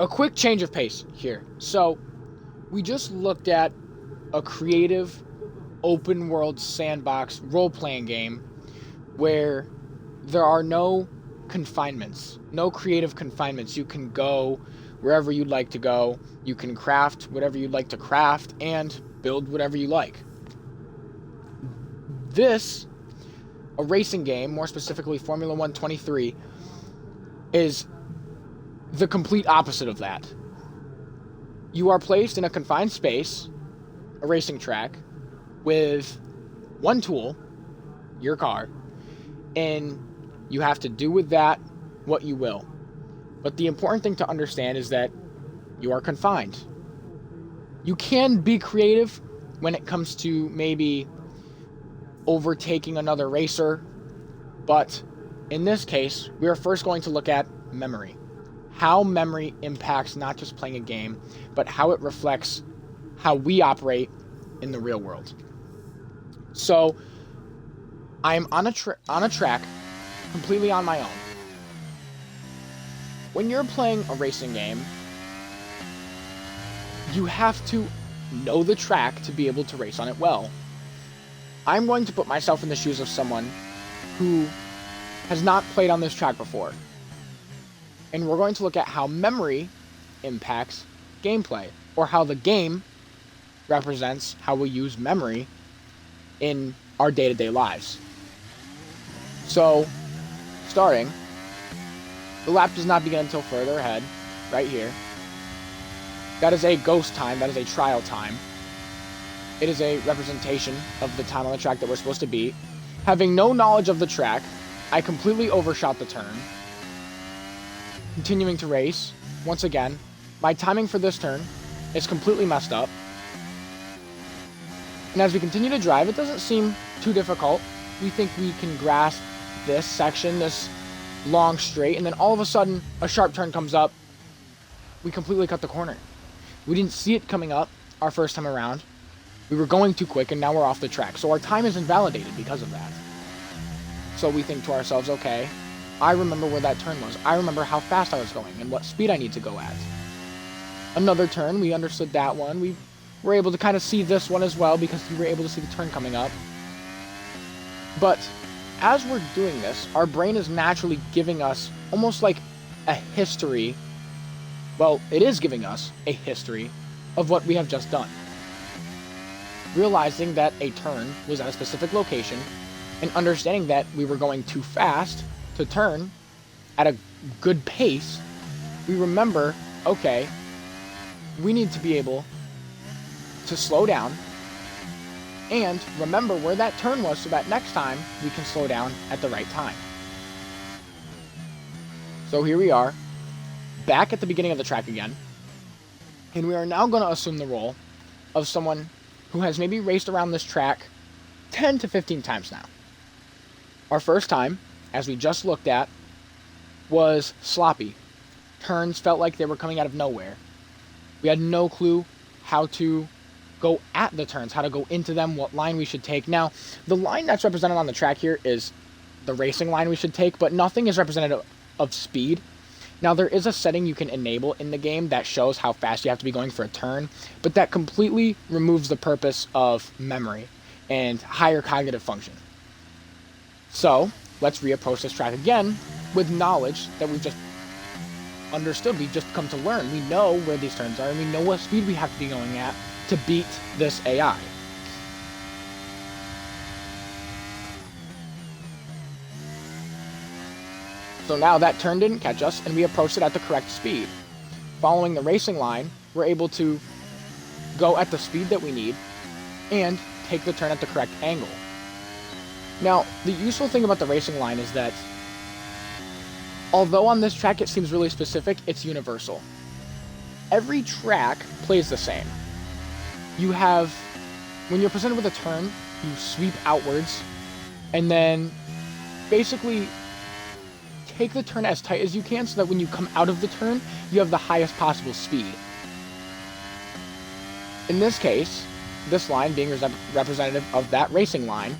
a quick change of pace here. So, we just looked at a creative, open world sandbox role-playing game where there are no confinements, no creative confinements. You can go wherever you'd like to go, you can craft whatever you'd like to craft, and build whatever you like. This, a racing game, more specifically Formula 1 23, is the complete opposite of that. You are placed in a confined space, a racing track, with one tool, your car, and you have to do with that what you will. But the important thing to understand is that you are confined. You can be creative when it comes to maybe overtaking another racer, but in this case, we are first going to look at memory. How memory impacts not just playing a game, but how it reflects how we operate in the real world. So, I'm on a track completely on my own. When you're playing a racing game, you have to know the track to be able to race on it well. I'm going to put myself in the shoes of someone who has not played on this track before. And we're going to look at how memory impacts gameplay, or how the game represents how we use memory in our day-to-day lives. So, starting, the lap does not begin until further ahead, right here. That is a ghost time, that is a trial time. It is a representation of the time on the track that we're supposed to beat. Having no knowledge of the track, I completely overshot the turn. Continuing to race, once again, my timing for this turn is completely messed up. And as we continue to drive, it doesn't seem too difficult. We think we can grasp this section, this long straight, and then all of a sudden, a sharp turn comes up. We completely cut the corner. We didn't see it coming up our first time around. We were going too quick, and now we're off the track. So our time is invalidated because of that. So we think to ourselves, okay, I remember where that turn was. I remember how fast I was going and what speed I need to go at. Another turn, we understood that one. We were able to kind of see this one as well because we were able to see the turn coming up. But as we're doing this, our brain is naturally giving us almost like a history. Well, it is giving us a history of what we have just done. Realizing that a turn was at a specific location and understanding that we were going too fast to turn at a good pace, we remember, okay, we need to be able to slow down and remember where that turn was so that next time we can slow down at the right time. So here we are, back at the beginning of the track again, and we are now going to assume the role of someone who has maybe raced around this track 10 to 15 times now. Our first time, as we just looked at, was sloppy. Turns felt like they were coming out of nowhere. We had no clue how to go at the turns, how to go into them, what line we should take. Now, the line that's represented on the track here is the racing line we should take, but nothing is representative of speed. Now, there is a setting you can enable in the game that shows how fast you have to be going for a turn, but that completely removes the purpose of memory and higher cognitive function. So, let's reapproach this track again with knowledge that we've just understood, we've just come to learn. We know where these turns are, and we know what speed we have to be going at to beat this AI. So now that turn didn't catch us, and we approached it at the correct speed. Following the racing line, we're able to go at the speed that we need and take the turn at the correct angle. Now, the useful thing about the racing line is that although on this track it seems really specific, it's universal. Every track plays the same. You have, when you're presented with a turn, you sweep outwards, and then basically take the turn as tight as you can so that when you come out of the turn, you have the highest possible speed. In this case, this line being representative of that racing line,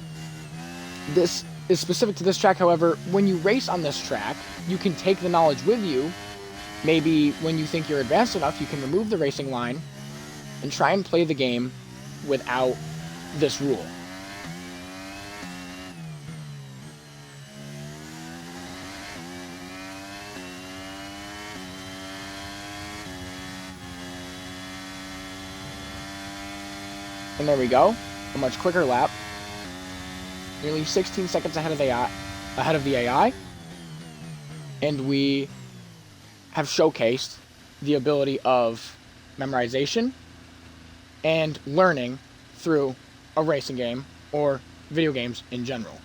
this is specific to this track. However, when you race on this track, you can take the knowledge with you maybe when you think you're advanced enough, you can remove the racing line and try and play the game without this rule. And there we go, a much quicker lap, nearly 16 seconds ahead of the AI, and we have showcased the ability of memorization and learning through a racing game or video games in general.